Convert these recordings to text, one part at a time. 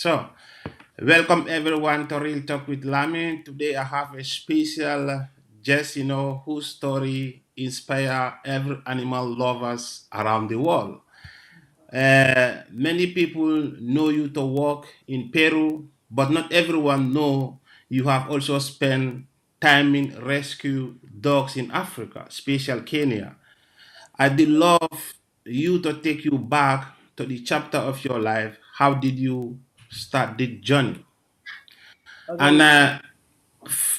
So, welcome everyone to Real Talk with Lamin. Today I have a special guest, whose story inspire every animal lovers around the world. Many people know you to work in Peru, but not everyone know you have also spent time in rescue dogs in Africa, special Kenya. I did love you to take you back to the chapter of your life. How did you start the journey? And Okay,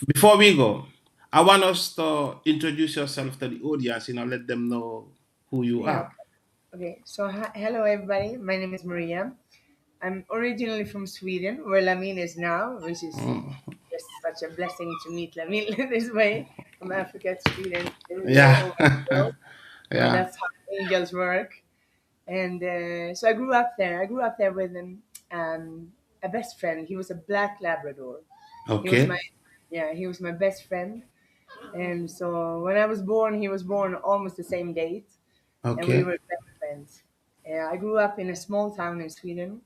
before we go, I want us to introduce yourself to the audience, let them know who you yeah, are. okay. Okay, so hello everybody. My name is Maria. I'm originally from Sweden, where Lamin is now, which is Mm. just such a blessing to meet Lamin this way from Africa to Sweden, everywhere Yeah. over the world. Yeah. That's how angels work. And so I grew up there. I grew up there with a best friend. He was a black Labrador. He was my Okay. yeah, he was my best friend. And so when I was born, he was born almost the same date. And we Okay. were best friends. I grew up in a small town in Sweden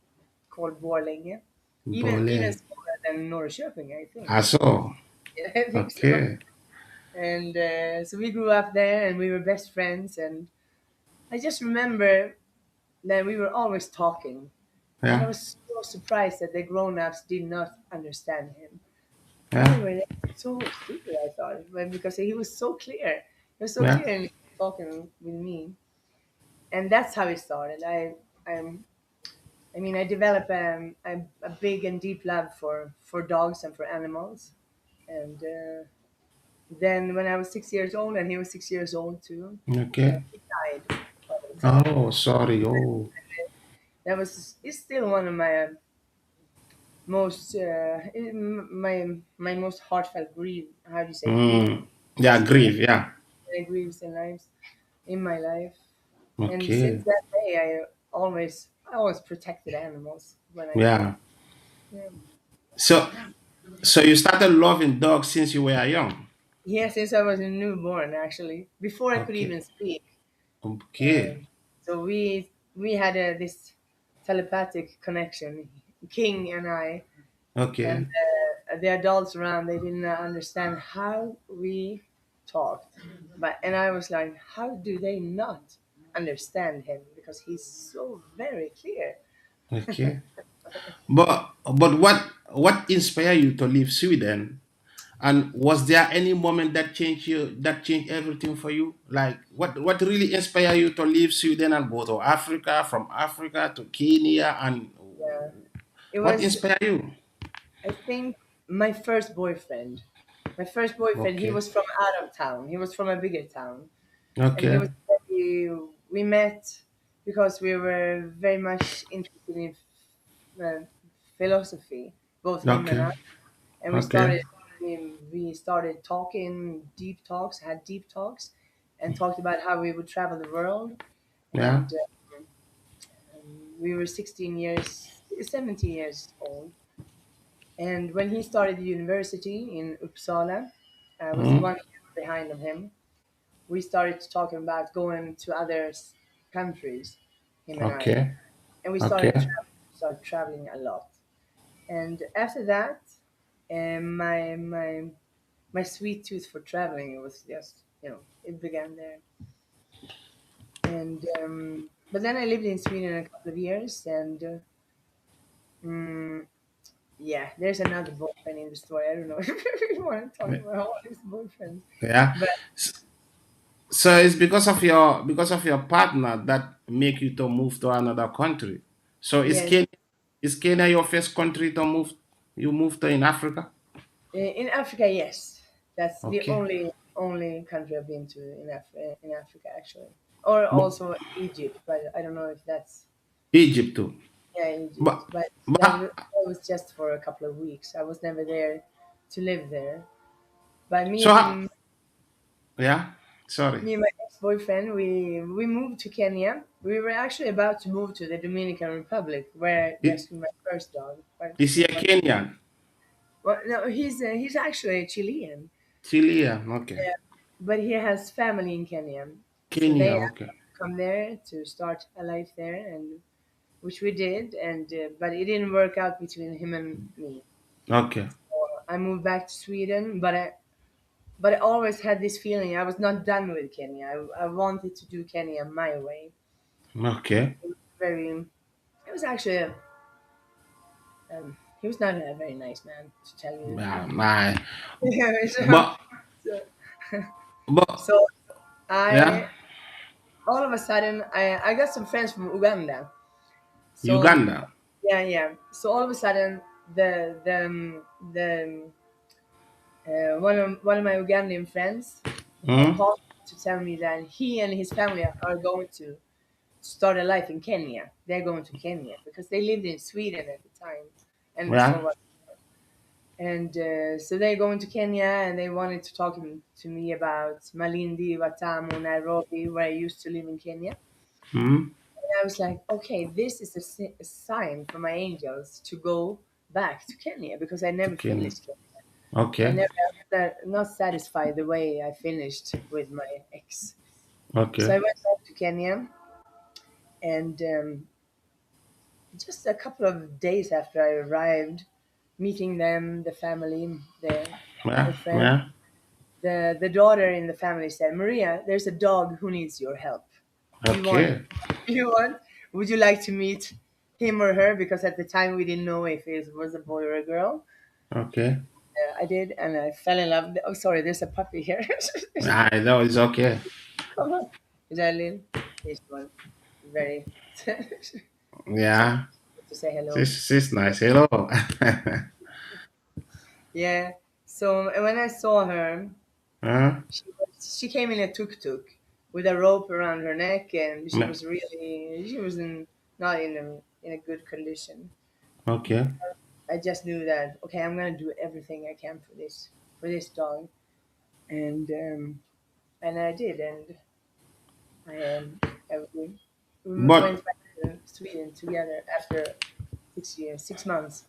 called Borlänge, even Bowling. smaller than Norrköping, I think. I saw. Yeah, I think so. Okay. And so we grew up there, and we were best friends. And I just remember that we were always talking, and I Yeah. was so surprised that the grown-ups did not understand him. Why Yeah. were they so stupid? I thought, but because he was so clear, he was so Yeah. clear in talking with me, and that's how it started. I'm I developed a big and deep love for dogs and for animals. And then when I was 6 years old, and he was 6 years old too, Okay. he died of himself. Oh, sorry. Oh. That was is still one of my most my most heartfelt grief. How do you say grief? Mm. Yeah, Experience. grief. Yeah. Grieves in lives in my life. And since Okay. that day, I always protected animals when I could. Yeah. Yeah. So, so you started loving dogs since you were young. Yeah, since I was a newborn, actually, before I could Okay. even speak. Okay. Um, so we had this telepathic connection, King and I, and Okay. the adults around. They didn't understand how we talked, and I was like, how do they not understand him? Because he's so very clear. Okay. But what inspired you to leave Sweden? And was there any moment that changed everything for you? Like what really inspired you to leave Sweden and go to Africa, from Africa to Kenya, and Yeah, it what was. inspired you? I think my first boyfriend. My first boyfriend. He Okay. was from out of town. He was from a bigger town, and he Okay. was we met because we were very much interested in philosophy, both him and Okay. I, and Okay. we started talking deep talks, had deep talks, and talked about how we would travel the world. Yeah. And we were 16 years, 17 years old. And when he started the university in Uppsala, I was Mm. 1 year behind of him. We started talking about going to other countries, him and I, Okay. and we Okay. started traveling a lot. And after that, my sweet tooth for traveling, it was just, it began there. And but then I lived in Sweden a couple of years, and mm, yeah, there's another boyfriend in the story. I don't know if you want to talk about all his boyfriends, Yeah. but So it's because of your partner that make you to move to another country. So yes, is Kenya your first country to move? You moved to in Africa? in Africa, yes, that's the Okay. only country I've been to in Africa actually, or But also Egypt, but I don't know if that's Egypt too. yeah Egypt, But but but that was just for a couple of weeks. I was never there to live there. But so yeah. Sorry. me and my ex-boyfriend, we moved to Kenya. We were actually about to move to the Dominican Republic, where I I- rescued my first dog. Is he a Kenyan? Well, no, he's actually Chilean, Chilean. Okay. but he has family in Kenya, so Kenya. they Okay. come there to start a life there, and which we did, and but it didn't work out between him and me. Okay. I moved back to Sweden, but I always had this feeling I was not done with Kenya. I wanted to do Kenya my way. Okay. Very, it was actually he was not a very nice man, to tell you the truth. My, so, but so, but so yeah, I all of a sudden I got some friends from Uganda. So Uganda. yeah, yeah. So all of a sudden the one of my Ugandan friends Hmm? called to tell me that he and his family are going to start a life in Kenya. They're going to Kenya because they lived in Sweden at the time, and Yeah. before. And so they're going to Kenya, and they wanted to talk to me about Malindi, Watamu, Nairobi, where I used to live in Kenya. Hmm? And I was like, okay, this is a sign for my angels to go back to Kenya because I To never Kenya. finished Kenya. I Okay. never not satisfied the way I finished with my ex. So Okay. I went back to Kenya, and just a couple of days after I arrived, meeting them, the family, the Yeah. friend, Yeah. the daughter in the family said, "Maria, there's a dog who needs your help. Do you want? Okay. Do you want? Would you like to meet him or her? Because at the time we didn't know if it was a boy or a girl." Okay. I did, and I fell in love. Oh, sorry, there's a puppy here. I know it's okay. Darling, this one very to Yeah. say hello. She's nice. Hello. Yeah. So when I saw her, Huh? she came in a tuk tuk with a rope around her neck, and No. she was not in a good condition. Okay. I just knew that okay, I'm gonna do everything I can for this dog, and I did, and we But went back to Sweden together after 6 years, 6 months.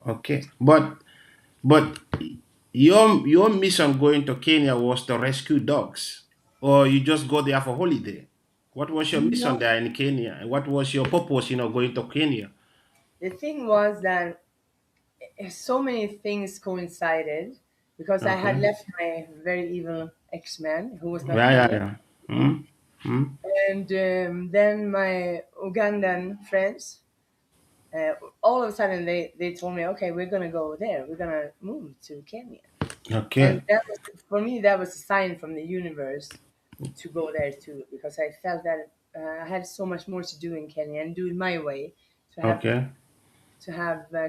okay. But your mission going to Kenya was to rescue dogs, or you just go there for holiday? What was your mission No, there in Kenya? And what was your purpose, going to Kenya? the thing was that so many things coincided because I had Okay. left my very evil ex-man who was not Yeah, yeah, Kenyan, yeah. Hmm? Hmm? and then my Ugandan friends. Uh, all of a sudden, they told me, "Okay, we're gonna go there. We're gonna move to Kenya." And Okay. that was for me. That was a sign from the universe to go there too, because I felt that I had so much more to do in Kenya and do it my way to have Okay.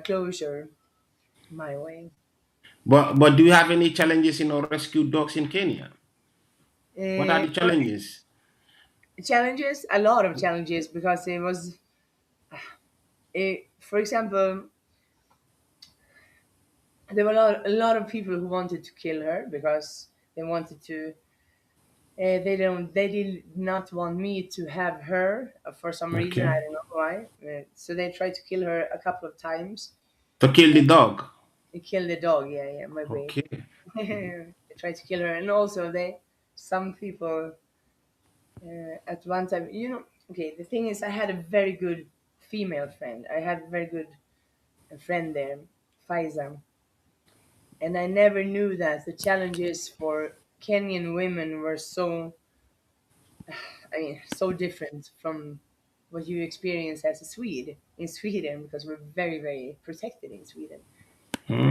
closure my way. But do you have any challenges in our rescue dogs in Kenya? What are the Well, challenges? challenges, a lot of challenges, because it was, for example, there were a lot of people who wanted to kill her because they wanted to. They did not want me to have her for some reason. I Okay. don't know why. So they tried to kill her a couple of times. To kill the dog. They killed the dog. Yeah, yeah, my baby. Okay. They tried to kill her, and also some people at one time. Okay. The thing is, I had a very good female friend. I had a very good friend there, Faiza, and I never knew that the challenges for Kenyan women were so, I mean, so different from what you experience as a Swede in Sweden, because we're very, very protected in Sweden. But Hmm?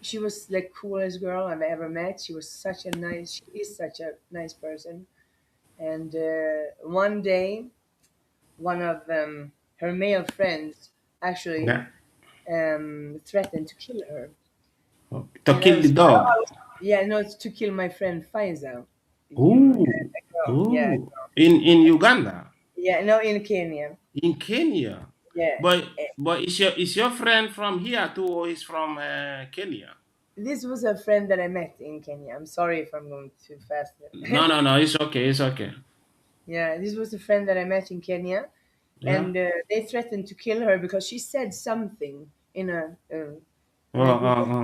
she was the coolest girl I've ever met. She is such a nice person. And one day, one of her male friends actually Yeah. threatened to kill her. To And I kill the was, dog. yeah, no, it's to kill my friend Faiza. Ooh. A girl, yeah, Ooh. In Uganda. yeah, no, in Kenya, In Kenya. yeah. But is your friend from here too, or is from Kenya? This was a friend that I met in Kenya. I'm sorry if I'm going too fast. No, no, no. It's okay. It's okay. Yeah, this was a friend that I met in Kenya, Yeah. and they threatened to kill her because she said something Oh, in a group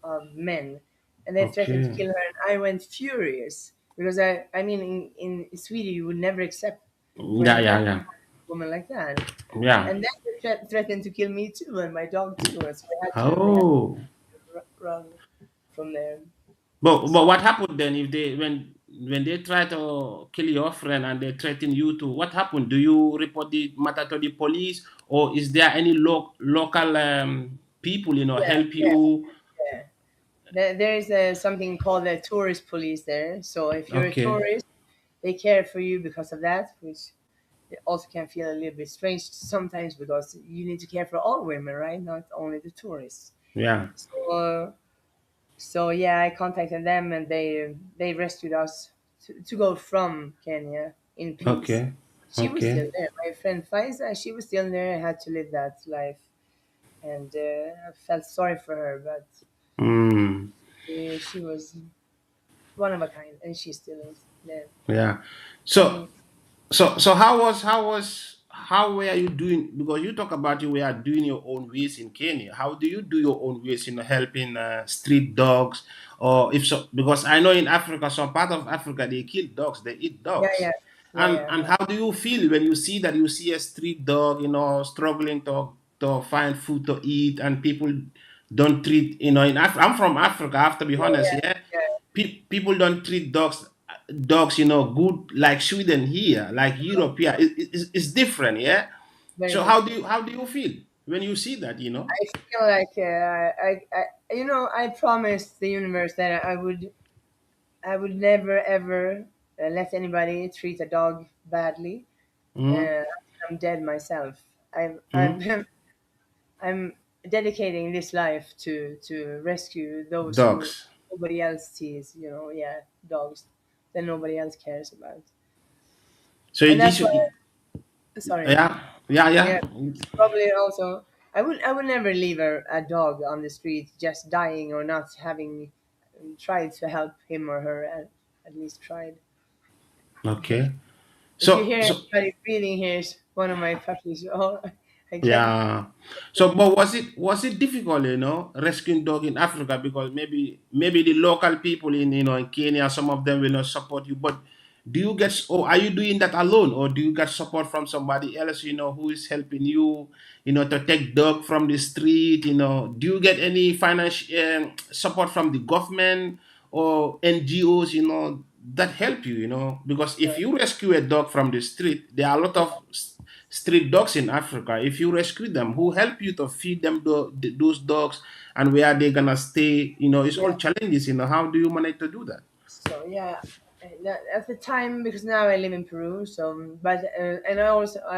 of men, and they threatened to okay. kill her. And I went furious because I mean, in Sweden, you would never accept Yeah, when yeah, yeah. woman like that. Yeah. And then they threatened to kill me too and my dog too. And so we had Oh. to run from there. But So what happened then if they when they try to kill your friend and they threaten you to what happened? Do you report the matter to the police or is there any local people yeah, help yeah, you? yeah. There is something called the tourist police there. So if you're a Okay. tourist, they care for you because of that, which it also can feel a little bit strange sometimes because you need to care for all women, right? Not only the tourists. Yeah. So yeah, I contacted them and they rescued us to go from Kenya in peace. Okay. She was still Okay. there. My friend Faiza, she was still there. I had to live that life, and I felt sorry for her, but Mm, she was one of a kind, and she still is there. yeah. So And So how were you doing? Because you talk about you were doing your own ways in Kenya. How do you do your own ways in helping street dogs, or if so? Because I know in Africa, some part of Africa, they kill dogs, they eat yeah, dogs, yeah, yeah, yeah. and how do you feel when you see a street dog, struggling to find food to eat, and people don't treat, I'm from Africa. I have to be honest, Yeah, yeah, yeah, people don't treat dogs good like Sweden here, like Europe here. It's different, yeah. very So much so. how do you feel when you see that? I feel like I promised the universe that I would never ever let anybody treat a dog badly. Mm-hmm. I'm dead myself. Mm-hmm. I'm dedicating this life to rescue those who Dogs. nobody else sees. Yeah, dogs that nobody else cares about, So and it that's is, why. Sorry. yeah, yeah, Yeah, yeah. probably also. I would never leave a dog on the street just dying or not having tried to help him or her at least tried. Okay. If you So hear so anybody breathing, here's one of my puppies. Oh, I can't. Yeah. So, but was it difficult, rescuing dog in Africa because maybe the local people in Kenya, some of them will not support you. But do you get or are you doing that alone, or do you get support from somebody else, who is helping you, to take dog from the street? Do you get any financial support from the government or NGOs, that help you, because if you rescue a dog from the street, there are a lot Yeah, of street dogs in Africa. If you rescue them, who help you to feed them those dogs and where they're gonna stay? It's all yeah. challenges. How do you manage to do that? So yeah, at the time because now I live in Peru. So but and I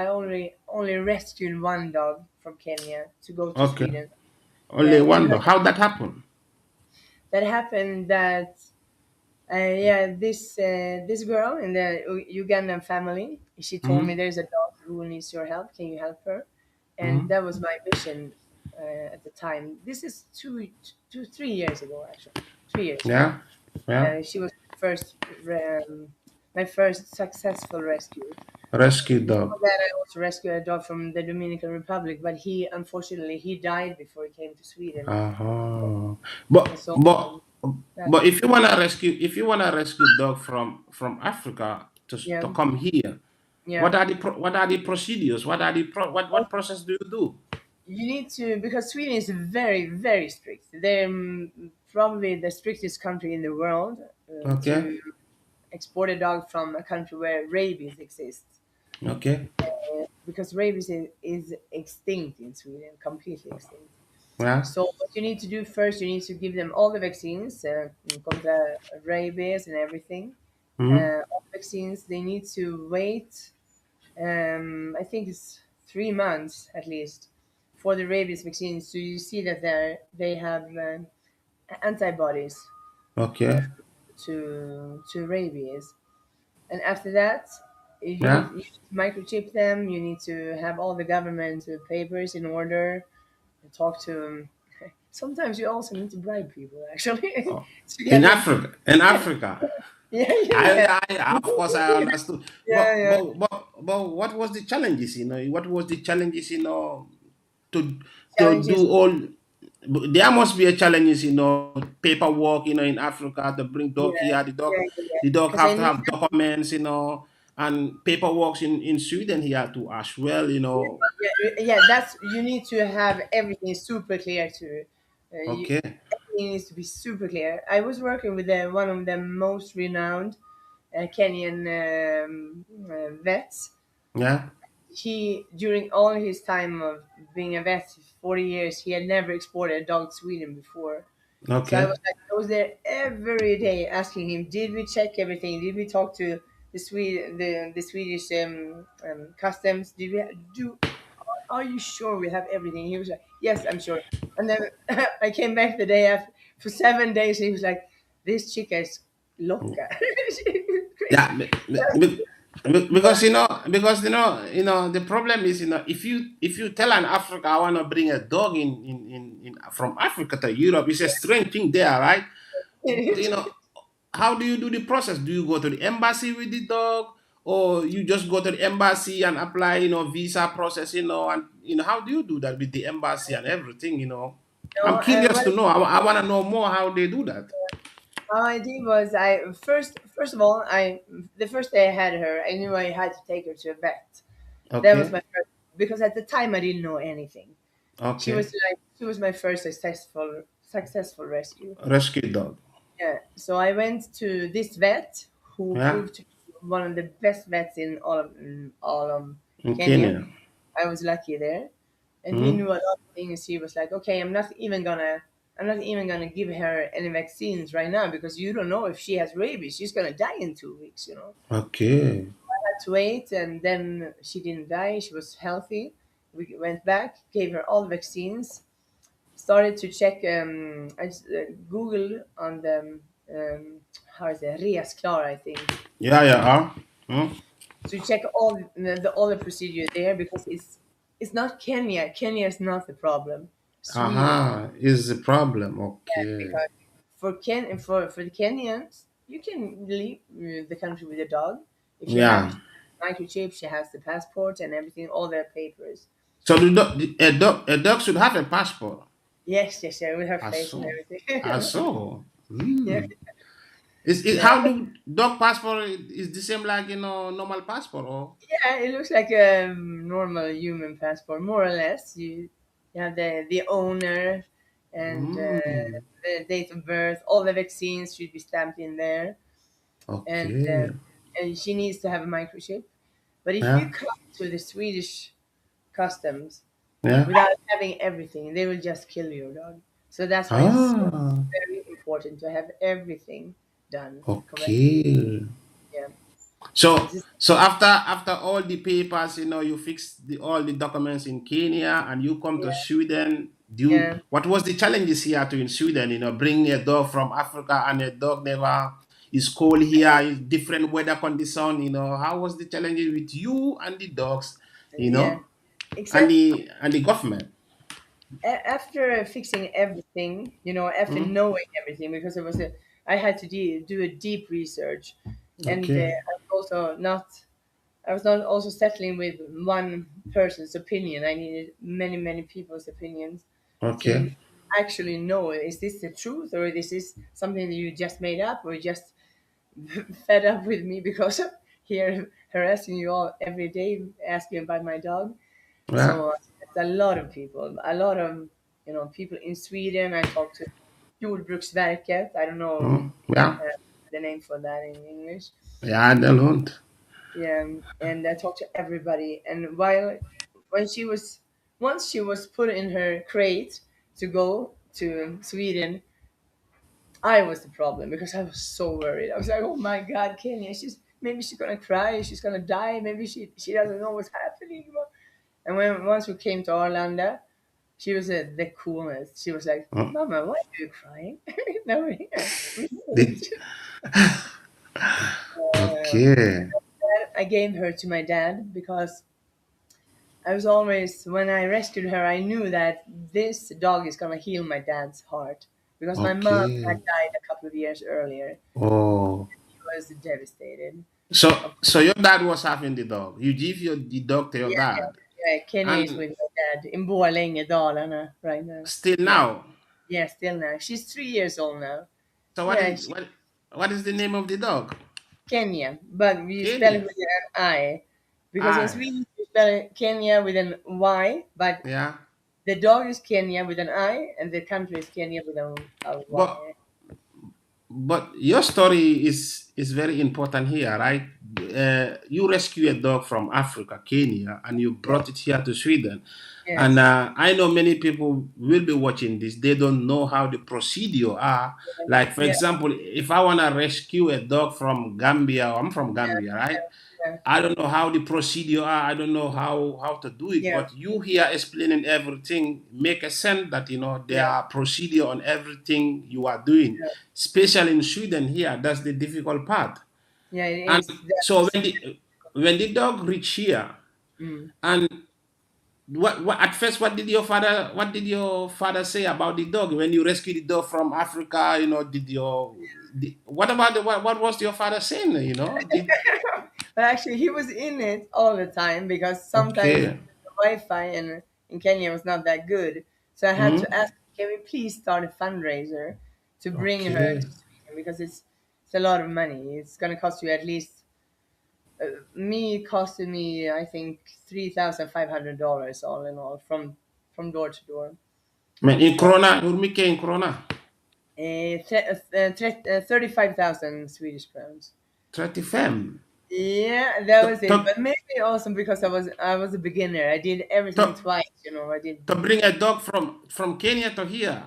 only rescued one dog from Kenya to go to Okay, Sweden. only To one her, dog. How that happen? that happened that yeah, this girl in the Ugandan family, she told me Hmm. there's a dog who needs your help. Can you help her? And Hmm. that was my mission at the time. This is 3 years ago, actually. 3 years ago. Yeah, yeah. She was my first successful rescue. Rescue dog. Before that, I also rescued a dog from the Dominican Republic, but unfortunately he died before he came to Sweden. Uh-huh. And But so but that but if you wanna rescue dog from Africa yeah, to come here, yeah. what are the procedures? What process do you do? You need to, because Sweden is very, very strict. They're probably the strictest country in the world Okay. to export a dog from a country where rabies exists. Okay. Because rabies is extinct in Sweden, completely extinct. Yeah. So what you need to do first, you need to give them all the vaccines, contra rabies and everything. Hmm. All the vaccines, they need to wait. I think it's 3 months at least for the rabies vaccine. So you see that they have antibodies Okay. to rabies, and after that, Yeah. you need to microchip them. You need to have all the government papers in order and talk to them. Sometimes you also need to bribe people actually Oh. to In get them to. Africa. In Africa. Yeah, yeah, Of course I understood. yeah, yeah. But what was the challenges, what was the challenges, to do Challenges. all there must be a challenges, paperwork, in Africa to bring Yeah, dog here, the dog yeah, yeah. the dog Because I have to need have documents, and paperwork in Sweden here too as well. Yeah, that's you need to have everything super clear to Okay. everything needs to be super clear. I was working with one of the most renowned Kenyan vets. Yeah. He during all his time of being a vet, 40 years, he had never exported a dog to Sweden before. So Okay. I was there every day asking him, did we check everything? Did we talk to the Swedish customs? Did we do? Are you sure we have everything? He was like, yes, I'm sure. And then I came back the day after for 7 days. He was like, this chica is loca. Yeah. Because the problem is, if you tell an Africa I want to bring a dog in from Africa to Europe, it's a strange thing there, right? You know, how do you do the process? Do you go to the embassy with the dog, or you just go to the embassy and apply, visa process, and how do you do that with the embassy and everything? No, I'm curious well, to know. I want to know more how they do that. how I did was I first of all I the first day I had her I knew I had to take her to a vet. That was Okay, my first because at the time I didn't know anything. okay, She was my first successful rescue. rescue dog. Yeah. So I went to this vet who Yeah, proved to be one of the best vets in all of in Kenya. Kenya. I was lucky there, and he Hmm. knew a lot of things. He was like, "Okay, I'm not even gonna give her any vaccines right now because you don't know if she has rabies. She's gonna die in 2 weeks, you know." Okay. Had to wait, and then she didn't die. She was healthy. We went back, gave her all the vaccines, started to check. I just, Google on the how is it, Reas Klar, I think. Yeah, yeah. Hmm? To check all the procedure there because it's not Kenya. Kenya is not the problem. Sweden, Aha, is the problem. Okay. because for the Kenyans, you can leave the country with a dog if you have Yeah. microchip. She has the passport and everything, all their papers. So a dog should have a passport. Yes, yes, yeah, with her I face and saw. I everything. saw. Yeah, Is it yeah. how do dog passport is the same like normal passport or? Yeah, it looks like a normal human passport, more or less. You have the owner and Mm, the date of birth. All the vaccines should be stamped in there, and uh, okay. and she needs to have a microchip. But if you Yeah. come to the Swedish customs Yeah. without having everything, they will just kill your dog. So that's why it's so Ah. very important to have everything done correctly. Okay. Yeah. So This is, so after all the papers, you fix all the documents in Kenya and you come to yeah, Sweden. yeah. What was the challenges here to in Sweden? Bringing a dog from Africa and a dog never is cold here, is different weather condition. How was the challenges with you and the dogs, you Yeah. know, and Except the government? after fixing everything, after Hmm? knowing everything, because I had to do a deep research, and Okay, I was not also settling with one person's opinion. I needed many, many people's opinions to okay, actually know, is this the truth, or is this something that you just made up, or just fed up with me because here harassing you all every day, asking about my dog. yeah, So it's a lot of people in Sweden. I talked to Jordbruksverket. I don't know yeah, the name for that in English. yeah, the Lund. Yeah, and I talked to everybody. And when she was once she was put in her crate to go to Sweden, I was the problem because I was so worried. I was like, oh my God, Kenya, maybe she's gonna cry, she's gonna die, maybe she doesn't know what's happening. And once we came to Arlanda, she was the coolest. She was like, Uh, "Mama, why are you crying?" No, yeah, did okay, I gave her to my dad because I was always, when I rescued her, I knew that this dog is gonna heal my dad's heart because my mom had okay. died a couple of years earlier. Oh, He was devastated. so Of course, so your dad was having the dog. You give the dog to your yeah, dad, yeah. Kenya is and with my dad in Borlänge, Dalarna, right now. still Yeah, now. yeah, still now. She's 3 years old now. So what Yeah, is what what is the name of the dog? Kenya, but we spell it Kenya. with an I. Because in I. Sweden, we spell Kenya with an Y, but Yeah. the dog is Kenya with an I, and the country is Kenya with a But Y. your story is very important here, right? You rescue a dog from Africa, Kenya, and you Yeah. brought it here to Sweden. And Yes. I know many people will be watching this. They don't know how the procedure are. Like, for Yeah. example, if I want to rescue a dog from Gambia, I'm from Gambia, right? Yeah. I don't know how the procedure are. I don't know how to do it. Yeah. But you here explaining everything make a sense that there Yeah. are procedure on everything you are doing. Yeah. Especially in Sweden here, that's the difficult part. Yeah. It And is. so That's. when the dog reach here, Mm. and what at first what did your father say about the dog when you rescued the dog from Africa? What about what was your father saying? But actually, he was in it all the time because sometimes Okay. the Wi-Fi in Kenya was not that good. So I had to Hmm. ask, can we please start a fundraiser to bring her Okay. to Sweden because it's a lot of money. It's going to cost you at least me it costed me I think $3,500 all in all from door to door. Men in So krona, hur mycket är en krona? 35,000 Swedish crowns. 35. Yeah, that To, was to, it. But maybe also because I was a beginner. I did everything to, twice. I did. to bring a dog from Kenya to here.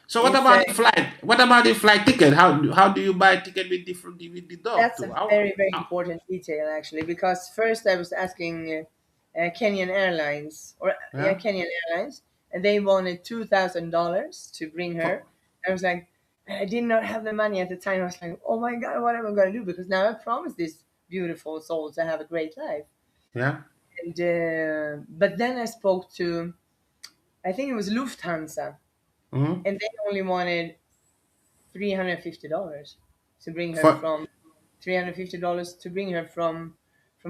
So what It's about the flight? What about the flight ticket? How do you buy ticket with the dog That's too? a very very How- important detail actually because first I was asking Kenyan Airlines or yeah yeah? Kenyan Airlines and they wanted $2,000 to bring For, her. I was like, I did not have the money at the time. I was like, oh my god, what am I going to do? Because now I promised this beautiful soul to have a great life. yeah? And but then I spoke to I think it was Lufthansa Hmm. and they only wanted $350 to bring her For, from $350 to bring her from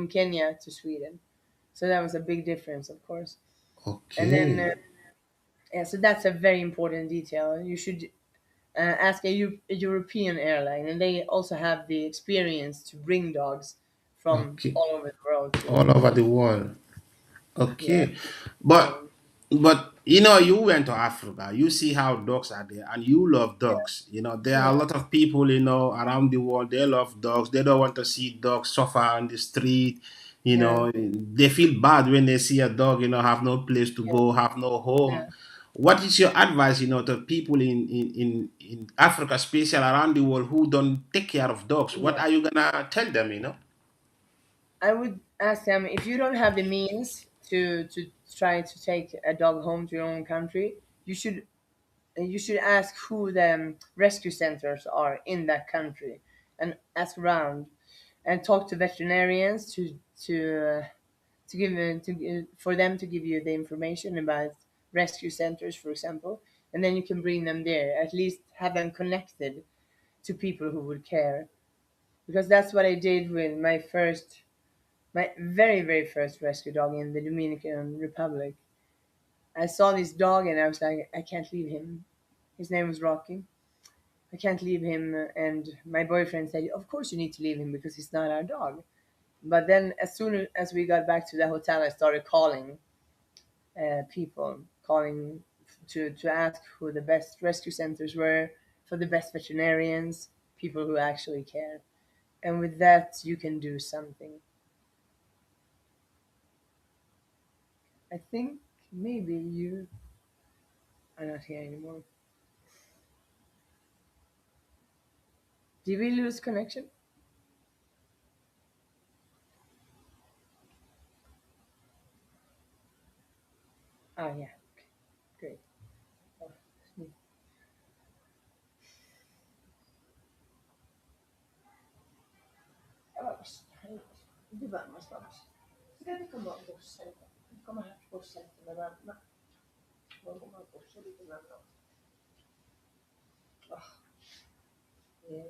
Kenya to Sweden. So that was a big difference, of course. And then okay. yeah, so that's a very important detail. You should ask a European airline, and they also have the experience to bring dogs from Okay. all over the world to All over the world. yeah Okay. to But Sweden. you went to Africa, you see how dogs are there, and you love dogs. There are Yeah, a lot of people, around the world, they love dogs. They don't want to see dogs suffer on the street. yeah, They feel bad when they see a dog, have no place to yeah, go, have no home. yeah, What is your advice, to people in Africa, especially around the world, who don't take care of dogs? What yeah. are you gonna tell them? I would ask them if you don't have the means to try to take a dog home to your own country, you should ask who the rescue centers are in that country and ask around and talk to veterinarians to give for them to give you the information about rescue centers, for example, and then you can bring them there. At least have them connected to people who would care, because that's what I did with my very very first rescue dog in the Dominican Republic. I saw this dog and I was like, I can't leave him. His name was Rocky. I can't leave him. And my boyfriend said, of course you need to leave him because he's not our dog. But then as soon as we got back to the hotel, I started calling people, calling to ask who the best rescue centers were for the best veterinarians, people who actually care. And with that, you can do something. I think maybe you are not here anymore. Did we lose connection? Ah, yeah. Okay, great. Oh, ja, visst. Det var någonstans. Ska vi komma bussen? Vi kommer här bussen med varandra. Vad kommer bussen lite med varandra? Ah, det gjorde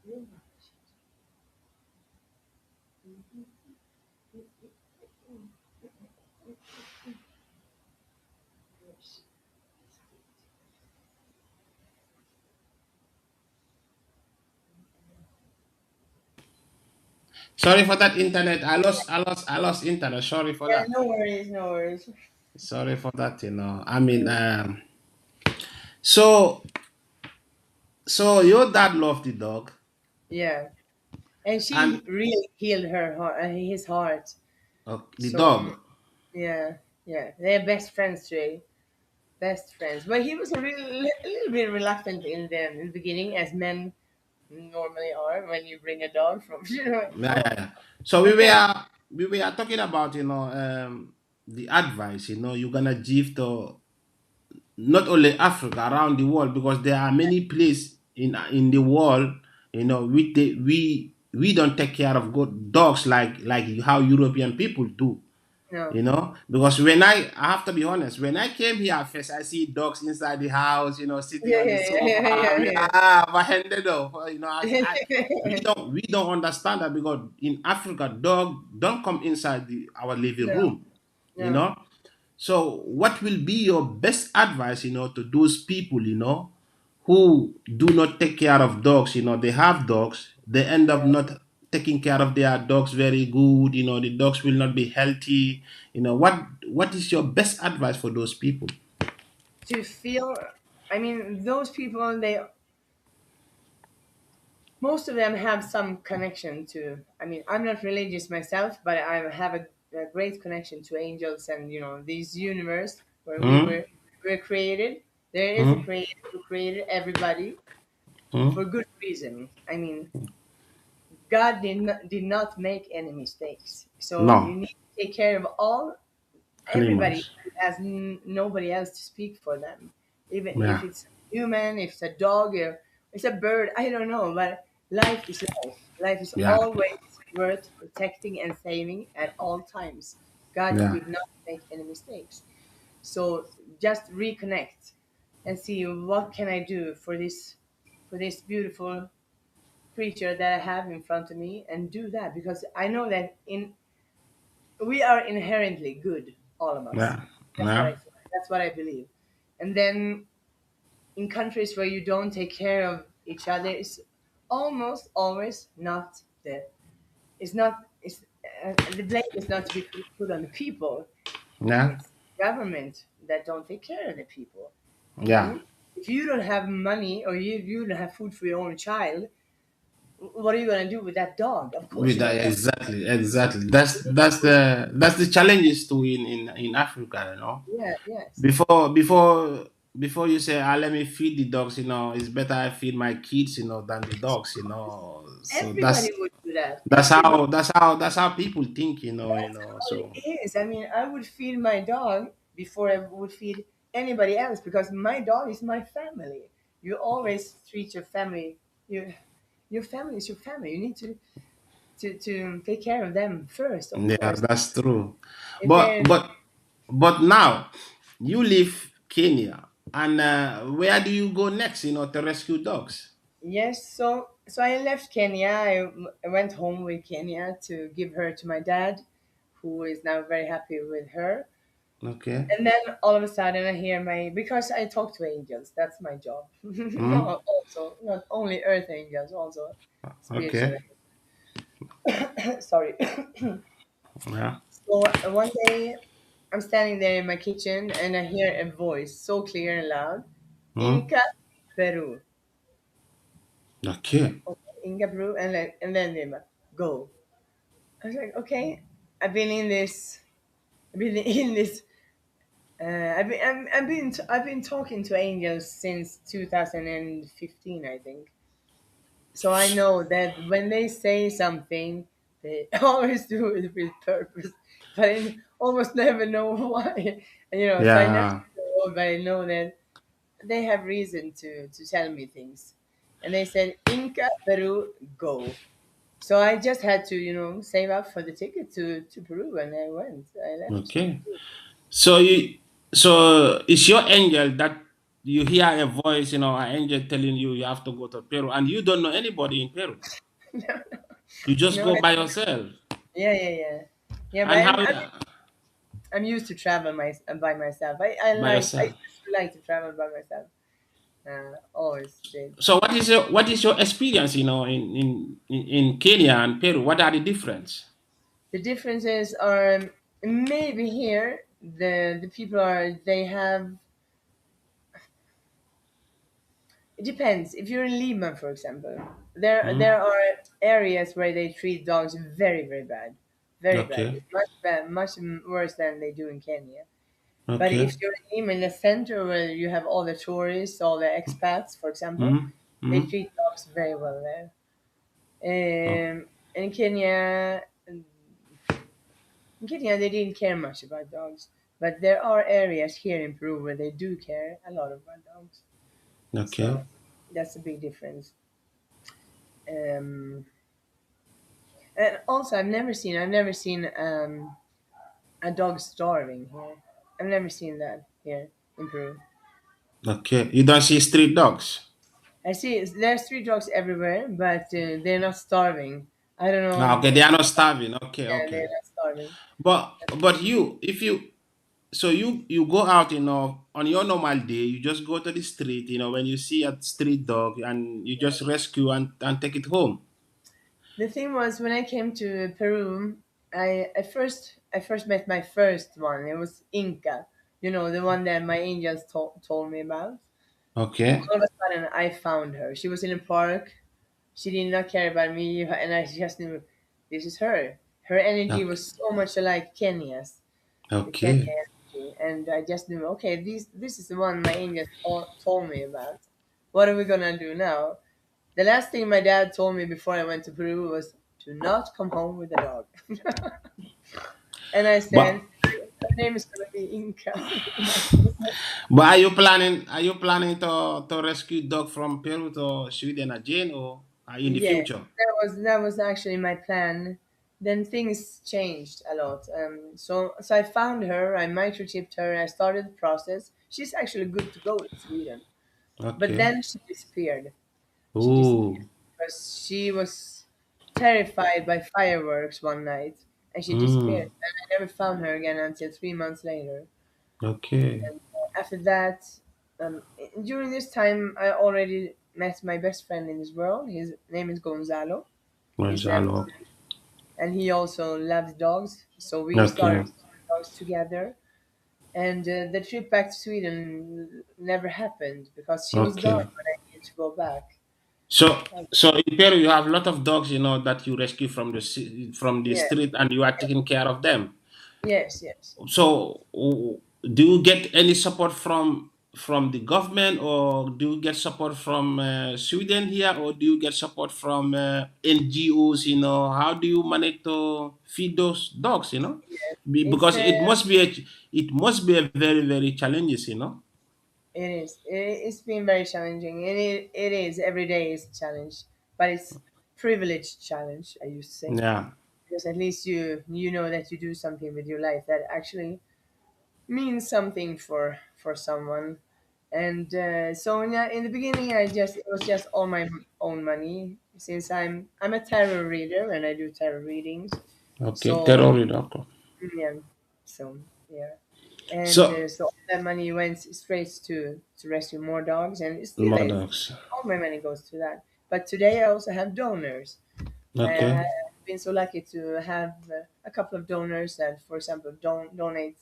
vi. Sorry for that internet. I lost internet. Sorry for Yeah, that. no worries, no worries. Sorry for that. I mean, so so your dad loved the dog, Yeah, and and she really healed his heart. the So dog. yeah, yeah, they're best friends today. Best friends. But he was a little bit reluctant in the beginning, as men normally are when you bring a dog from. Yeah, Oh, yeah, yeah. So we were talking about the advice you're gonna give to not only Africa, around the world, because there are many places in the world, we don't take care of good dogs like how European people do. no. Because I have to be honest, when I came here at first, I see dogs inside the house, sitting Yeah, on the yeah, yeah, sofa, yeah, handed off, we yeah. don't understand that, because in Africa, dog don't come inside our living No, room, you no. know. So, what will be your best advice, to those people, who do not take care of dogs? They have dogs, they end up Yeah. not taking care of their dogs very good. The dogs will not be healthy. What is your best advice for those people? To feel, I mean, those people, most of them have some connection to. I mean, I'm not religious myself, but I have a great connection to angels and this universe where Hmm. we were created. There is a Hmm. creator who created everybody Hmm. for good reason. I mean, God did not make any mistakes, so you No. need to take care of all everybody Animals. who has nobody else to speak for them, even if Yeah. it's human, if it's a dog, or it's a bird. I don't know, but life is life. Life is Yeah. always worth protecting and saving at all times. God Yeah. did not make any mistakes, so just reconnect and see what can I do for this beautiful creature that I have in front of me, and do that, because I know that in we are inherently good, all of us. Yeah. That's what I Yeah. think. That's what I believe. And then in countries where you don't take care of each other, it's almost always not the. It's not. It's the blame is not to be put on the people. Yeah. It's government that don't take care of the people. Yeah. Hmm? If you don't have money, or you don't have food for your own child, what are you gonna do with that dog? Of course With you're that, gonna help. exactly. That's the challenges too in Africa. Yeah. Yes. Before you say, let me feed the dogs, it's better I feed my kids, than the dogs, so Everybody would do that. that's Everybody. how people think, That's how it so is. I mean, I would feed my dog before I would feed anybody else, because my dog is my family. You always treat your family. Your family is your family. You need to take care of them first, of yeah, course. that's true. If but they're but but now you leave Kenya, and where do you go next, to rescue dogs? Yes, so I left Kenya. I went home with Kenya to give her to my dad, who is now very happy with her. Okay. And then all of a sudden I hear because I talk to angels. That's my job. Hmm. No, also not only earth angels, also spiritual. Okay. Sorry. Yeah. So one day I'm standing there in my kitchen and I hear a voice so clear and loud. Hmm. Inca, Peru. Okay. Okay, Inca, Peru, and then they went, go. I was like, okay. I've been in this. I've been in this. I've been talking to angels since 2015, I think. So I know that when they say something, they always do it with purpose. But I almost never know why. So I never Yeah. know, but I know that they have reason to tell me things. And they said, Inca, Peru, go. So I just had to, save up for the ticket to Peru, and I went. I left. Okay. So it's your angel that you hear a voice, an angel telling you you have to go to Peru, and you don't know anybody in Peru. You just No, go by yourself. yeah, yeah, yeah. Yeah, but And how I'm used to travel by myself. I by like I yourself? used to like to travel by myself. Always did. So what is your experience, in Kenya and Peru? What are the difference? The differences are maybe here the people are they have. It depends. If you're in Lima, for example, there Hmm? are areas where they treat dogs very bad, very Okay. badly, much bad, much worse than they do in Kenya. But Okay. if you're in Lima, in the center where you have all the tourists, all the expats, for example, Hmm? they Hmm? treat dogs very well there. Oh, In Kenya, they didn't care much about dogs, but there are areas here in Peru where they do care a lot about dogs. okay. So that's a big difference. Um, and also, I've never seen a dog starving here. I've never seen that here in Peru. Okay. You don't see street dogs. I see there's street dogs everywhere, but they're not starving. I don't Ah, know. okay, they are not starving. Okay, Yeah, okay. they're not starving. But you, if you so you go out, on your normal day, you just go to the street, when you see a street dog and you just rescue and take it home. The thing was when I came to Peru, I first met my first one. It was Inca, the one that my angels told me about. Okay. All of a sudden, I found her. She was in a park. She did not care about me, and I just knew this is her. Her energy Okay. was so much like Kenya's, the Kenya Okay. energy, and I just knew, okay, this is the one my angels told me about. What are we gonna do now? The last thing my dad told me before I went to Peru was to not come home with a dog. And I said, But her name is going to be Inca. but are you planning to rescue dog from Peru to Sweden again, or in the Yes, future? that was actually my plan. Then things changed a lot. So I found her, I microchipped her, I started the process. She's actually good to go in Sweden. But Okay. then she disappeared. She disappeared Oh. because she was terrified by fireworks one night and she disappeared. Mm. And I never found her again until 3 months later. Okay. And after that, during this time, I already met my best friend in this world. His name is Gonzalo. He's an Gonzalo. Amazon, and he also loves dogs. So we Okay. started dogs together. And the trip back to Sweden never happened because she was gone Okay. when I needed to go back. So Um, so in Peru you have a lot of dogs, that you rescue from the yeah, street and you are taking care of them. yes. So do you get any support from the government, or do you get support from Sweden here, or do you get support from NGOs? How do you manage to feed those dogs? It's Because it must be a very very challenges. it is. It's been very challenging, and it is every day is a challenge, but it's privileged challenge. I used to say Yeah. because at least you know that you do something with your life that actually means something for someone. And so in the beginning, it was just all my own money since I'm a tarot reader and I do tarot readings. Okay. So Terror doctor. yeah, so yeah. And So so all that money went straight to rescue more dogs, and it's still more dogs. all my money goes to that. But today I also have donors. Okay. I've been so lucky to have a couple of donors that, for example, donate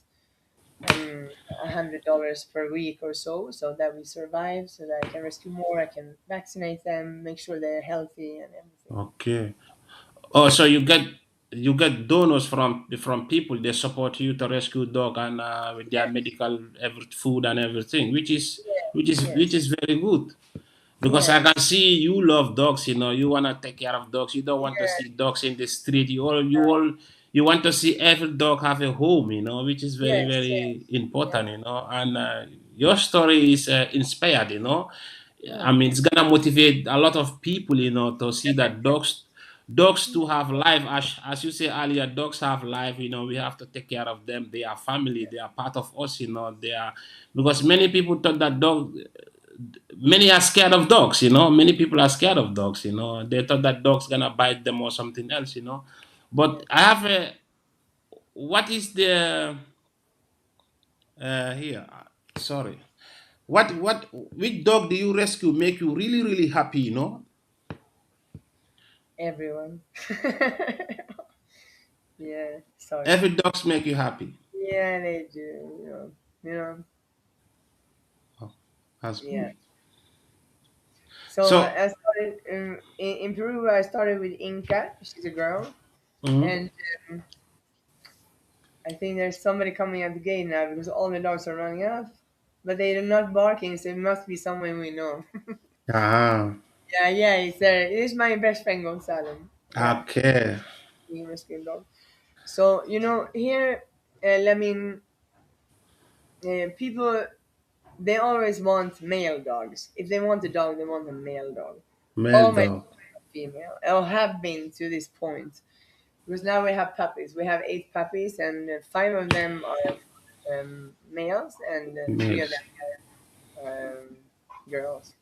um, $100 per week or so that we survive, so that I can rescue more, I can vaccinate them, make sure they're healthy and everything. Okay. Oh, so you get donors from people. They support you to rescue dog and with their Yes, medical food and everything, which is which yes, is which yes, is very good. Because I can yes, see you love dogs. You wanna take care of dogs. You don't want to see yes, dogs in the street. You want to see every dog have a home. Which is very yes, very yes, important. yes. And your story is inspired. I Oh, mean, it's gonna motivate a lot of people. To see that dogs to have life. As you say earlier, dogs have life. We have to take care of them. They are family. They are part of us. They are, because many people thought that many are scared of dogs. Many people are scared of dogs. They thought that dogs gonna bite them or something else. But I yes. have a, what is the here? Sorry. which dog do you rescue make you really really happy? Everyone. Yeah, sorry. Every dogs make you happy. Yeah, they do. You know. Oh, that's Yeah. good. So So, I started in Peru. I started with Inca. She's a girl, mhm. and I think there's somebody coming at the gate now because all the dogs are running out, but they are not barking, so it must be someone we know. Ah, Yeah, yeah, it's there. It is my best friend Gonzalo. Yeah, okay, he rescued dog. So here, Lamin, people they always want male dogs. If they want a dog, they want a male dog. male All my dog, dogs are female, or have been to this point. Because now we have puppies. We have 8 puppies, and 5 of them are males, and three of males. them are girls.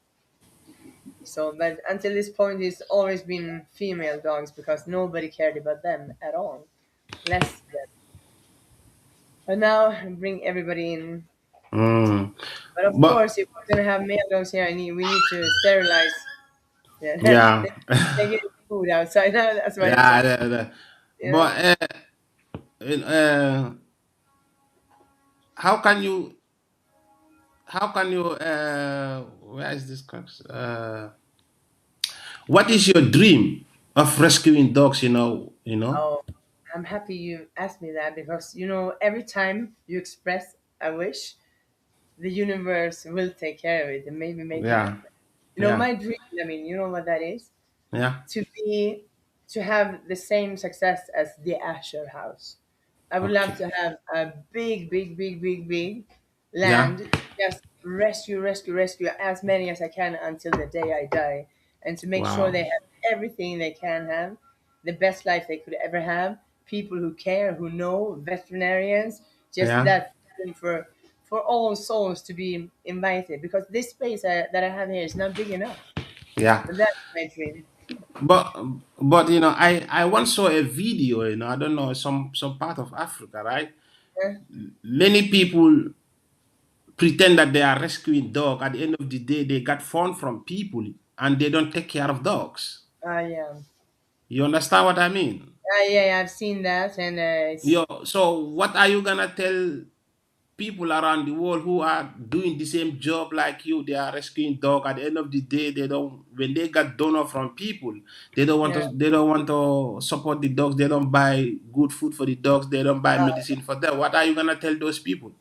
So, but until this point, it's always been female dogs because nobody cared about them at all. Less than. But now bring everybody in. Mm. But of But course, if we're gonna have male dogs here, we need to sterilize. Yeah, yeah, they get food outside. That's why it's yeah, you know. but how can you where is this what is your dream of rescuing dogs? Oh, I'm happy you asked me that because every time you express a wish, the universe will take care of it and maybe make it Yeah, happen. yeah, My dream. I mean, you know what that is? yeah. To be to have the same success as the Asher House. I would love Okay. to have a big, big, big, big, big Yeah. land. Just rescue, rescue, rescue as many as I can until the day I die, and to make sure Wow. they have everything they can have, the best life they could ever have. People who care, who know, veterinarians, just Yeah. that feeling for all souls to be invited. Because this space that I have here is not big enough. Yeah. But that's my dream. But I once saw a video. I don't know, some part of Africa, right? Yeah. Many people pretend that they are rescuing dog. At the end of the day, they got phone from people and they don't take care of dogs. Yeah. You understand what I mean? Yeah, yeah, I've seen that, and it's So what are you gonna tell people around the world who are doing the same job like you? They are rescuing dog. At the end of the day, they don't, when they got donor from people, yeah. they don't want to support the dogs. They don't buy good food for the dogs. They don't buy medicine for them. What are you gonna tell those people?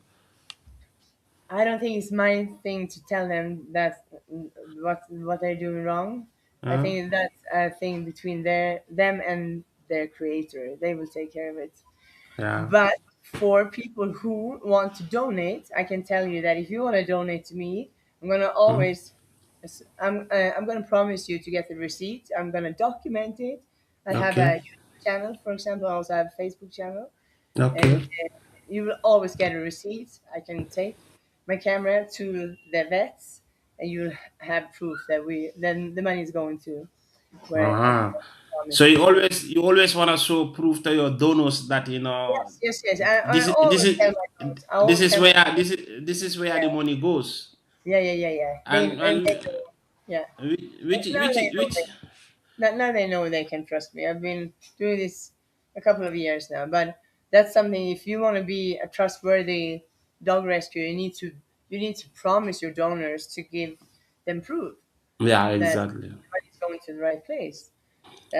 I don't think it's my thing to tell them that what they're doing wrong. I Huh? think that's a thing between them and their creator. They will take care of it. Yeah. But for people who want to donate, I can tell you that if you want to donate to me, I'm gonna Hmm? always, I'm gonna promise you to get the receipt. I'm gonna document it. I have Okay. a YouTube channel, for example. I also have a Facebook channel, and Okay. you will always get a receipt. I can take my camera to the vets, and you'll have proof that we then the money is going to where I Uh-huh. So promised. you always want to show proof to your donors that Yes, yes, yes. I this always is tell my dogs. I always tell my dogs. this is where the money goes. Yeah, yeah, yeah, yeah. They And know. Yeah. which Now which they know which now they know they can trust me. I've been doing this a couple of years now, but that's something. If you want to be a trustworthy dog rescuer, you need to promise your donors to give them proof Yeah, that exactly. money's going to the right place.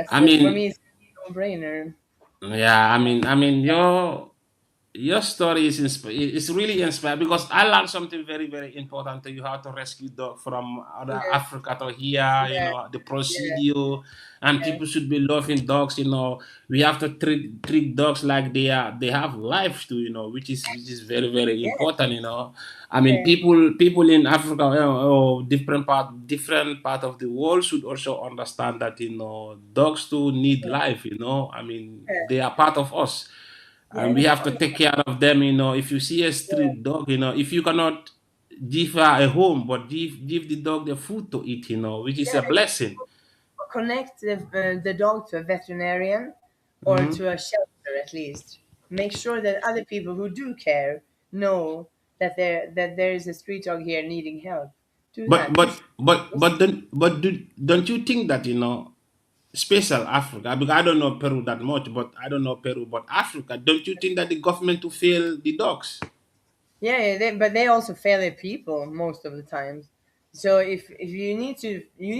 I That's for mean, me. It's a no-brainer. yeah, I mean, your story is really inspiring because I learned something very very important to you, how to rescue dog from other Yeah, Africa to here. yeah, The yeah, procedure, and yeah, people should be loving dogs. We have to treat dogs like they have lives too. Which is very very yeah, important. I mean, yeah, people in Africa, or different part of the world should also understand that dogs too need life. I mean, yeah, they are part of us, and we yeah. have Oh, to take care of them. If you see a yeah, street dog, if you cannot give her a home, but give the dog the food to eat, which is a yeah. blessing. Connect the dog to a veterinarian or Hmm. to a shelter at least. Make sure that other people who do care know that there is a street dog here needing help. Do But that. but Just but but don't you think that special Africa? Because I don't know Peru that much, but I don't know Peru, but Africa. Don't you think that the government to fail the dogs? yeah, yeah but they also fail their people most of the times. So if you need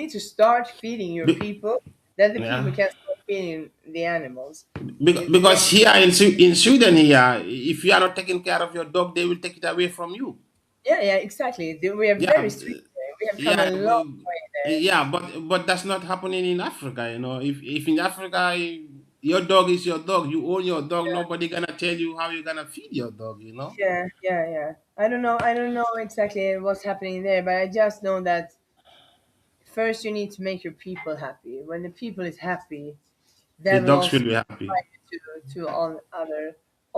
to start feeding your Be- people, then the people yeah. can start feeding the animals. Because They here in Sweden here, if you are not taking care of your dog, they will take it away from you. Yeah, yeah, exactly. We are very Yeah, strict there. We have come a yeah, long way there. yeah. But that's not happening in Africa. If in Africa your dog is your dog, you own your dog. Nobody gonna tell you how you gonna feed your dog. Yeah, yeah, yeah. I don't know exactly what's happening there, but I just know that first you need to make your people happy. When the people is happy, The that will dogs will also be apply happy. to all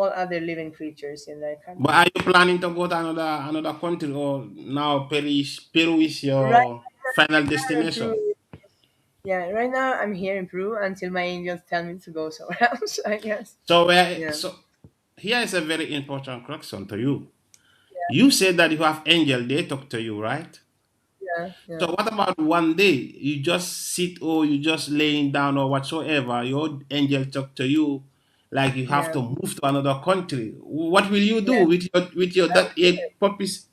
other living creatures in their But country. are you planning to go to another country, or now Peru is Right, your final right now in destination? Peru. Yeah, right now I'm here in Peru until my angels tell me to go somewhere else. I guess. Yeah, So here is a very important question to you. You said that you have angel, they talk to you, right? yeah, yeah, So what about one day you just sit, or you just laying down or whatsoever, your angel talk to you like you have yeah, to move to another country. What will you yeah. do with your I that eight puppies?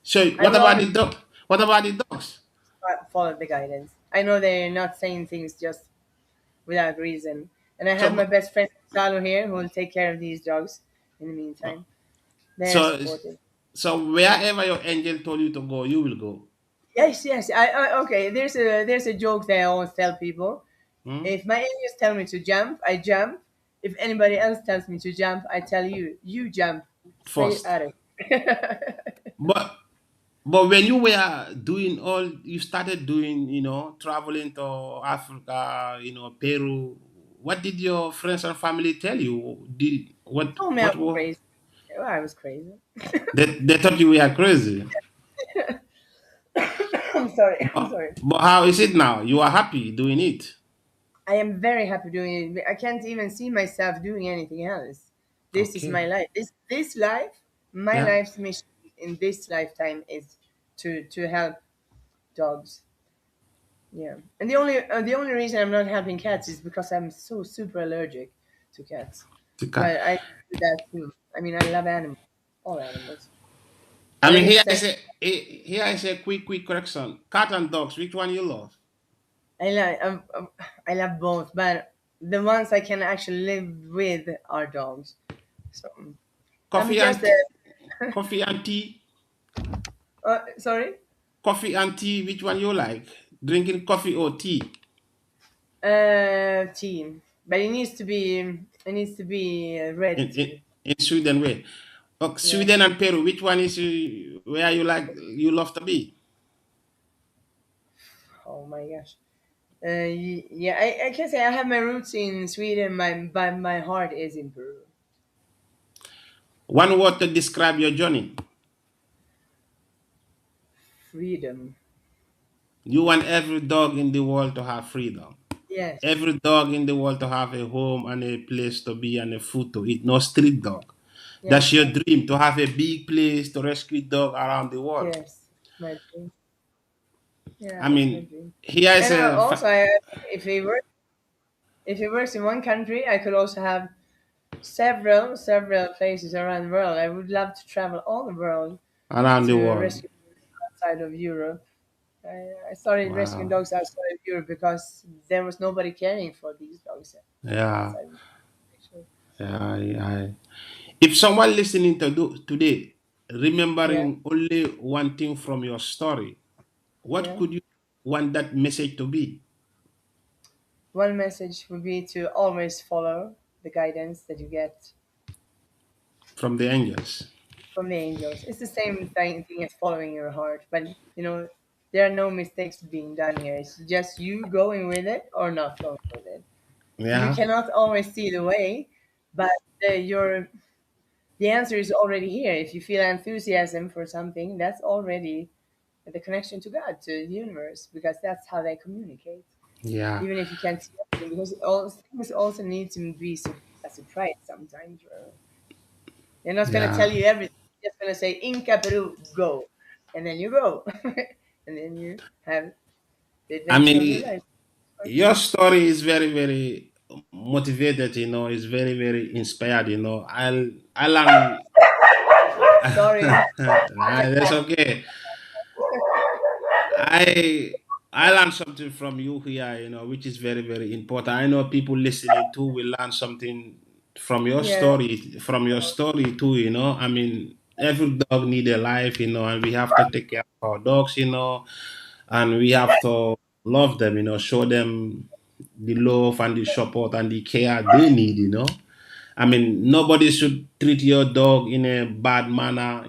So I what will about always the dog? What about the dogs? follow the guidance. I know they're not saying things just without reason. And I have my So best friend Salo here who will take care of these dogs in the meantime. They're so supportive. so wherever your angel told you to go, you will go. Yes, yes. Okay. There's a joke that I always tell people. Hmm? If my angels tell me to jump, I jump. If anybody else tells me to jump, I tell you, you jump straight First. at it. But when you were doing you started doing, traveling to Africa, Peru. What did your friends and family tell you? Did Oh man, I what was were crazy. Oh, I was crazy. they thought you were crazy? I'm sorry. I'm But, sorry. but how is it now? You are happy doing it. I am very happy doing it. I can't even see myself doing anything else. This is my Okay. life. This life, my Yeah. life's mission in this lifetime is to help dogs. Yeah, and the only reason I'm not helping cats is because I'm so super allergic to cats. The cat. But I do that too. I mean, I love animals, all animals. I But I mean, need to say, here is a quick correction. Cat and dogs. Which one you love? I love both, but the ones I can actually live with are dogs. So I'm Coffee just and a coffee and tea. sorry. Coffee and tea. Which one you like? Drinking coffee or tea? Tea, but it needs to be red in, in, tea. in Sweden way. Yeah. Sweden and Peru, which one is where you love to be? Oh my gosh. Yeah, I can say I have my roots in Sweden, but my heart is in Peru. One word to describe your journey. Freedom. You want every dog in the world to have freedom. Yes. Every dog in the world to have a home and a place to be and a food to eat. No street dog. That's Yes. your dream, to have a big place to rescue dog around the world. Yes. My dream. Yeah, I that's my mean, dream. here is And also, if if it works in one country, I could also have several places around the world. I would love to travel all the world around the to world. rescue outside of Europe. I started rescuing Wow. dogs outside of Europe because there was nobody caring for these dogs Yeah. outside. Actually. Yeah. If someone listening today, Yeah, remembering only one thing from your story, what yeah. could you want that message to be One message would be to always follow the guidance that you get from the angels? from the angels. It's the same thing as following your heart, but you know there are no mistakes being done here. It's just you going with it or not going with it. You Yeah. cannot always see the way, but your the answer is already here. If you feel enthusiasm for something, that's already the connection to God, to the universe, because that's how they communicate. Yeah. Even if you can't see everything, because all things also need to be a surprise sometimes. They're not going to Yeah. tell you everything. just gonna say Inca Peru, go, and then you go, and then you have the I adventure of your mean, life. your story is very, very motivated. It's very, very inspired. I learn. Sorry. That's okay. I I learned something from you here, which is very, very important. I know people listening too will learn something Yeah. from your story too, I mean, every dog need a life, and we have to take care of our dogs, and we have to love them, show them the love and the support and the care they need, I mean, nobody should treat your dog in a bad manner,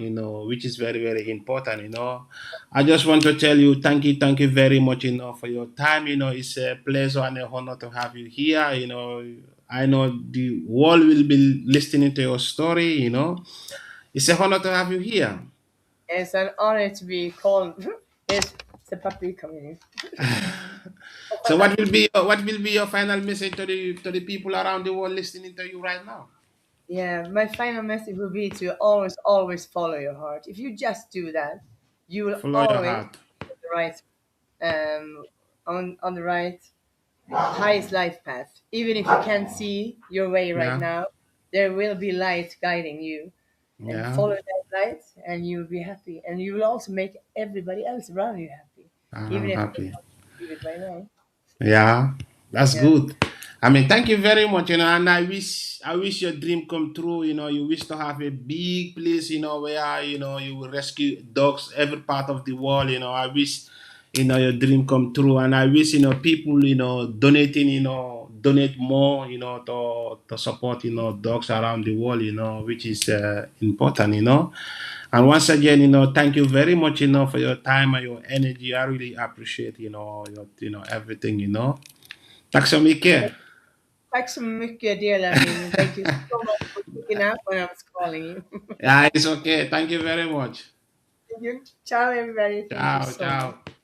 which is very, very important, I just want to tell you, thank you very much, for your time. It's a pleasure and a honor to have you here. I know the world will be listening to your story, It's a honor to have you here. It's an honor to be called. It's a puppy coming So what will be your final message to the people around the world listening to you right now? Yeah, my final message would be to always, always follow your heart. If you just do that, you will Follow your always heart. on the right, on the right highest life path. Even if you can't see your way right Yeah, now, there will be light guiding you, and yeah. follow that light, and you will be happy, and you will also make everybody else around you happy, even I'm if they happy. don't believe it right now. Yeah, that's Yeah. good. I mean, thank you very much, and I wish your dream come true. You wish to have a big place, where you will rescue dogs every part of the world. I wish your dream come true, and I wish people donating, donate more, to support dogs around the world, which is important, And once again, thank you very much, for your time and your energy. I really appreciate, everything, Tack så mycket. Tack så mycket, dear Lamin, and thank you so much for picking up when I was calling you. Yeah, it's okay. Thank you very much. Thank you. Ciao, everybody. Thank you Ciao, so much. ciao.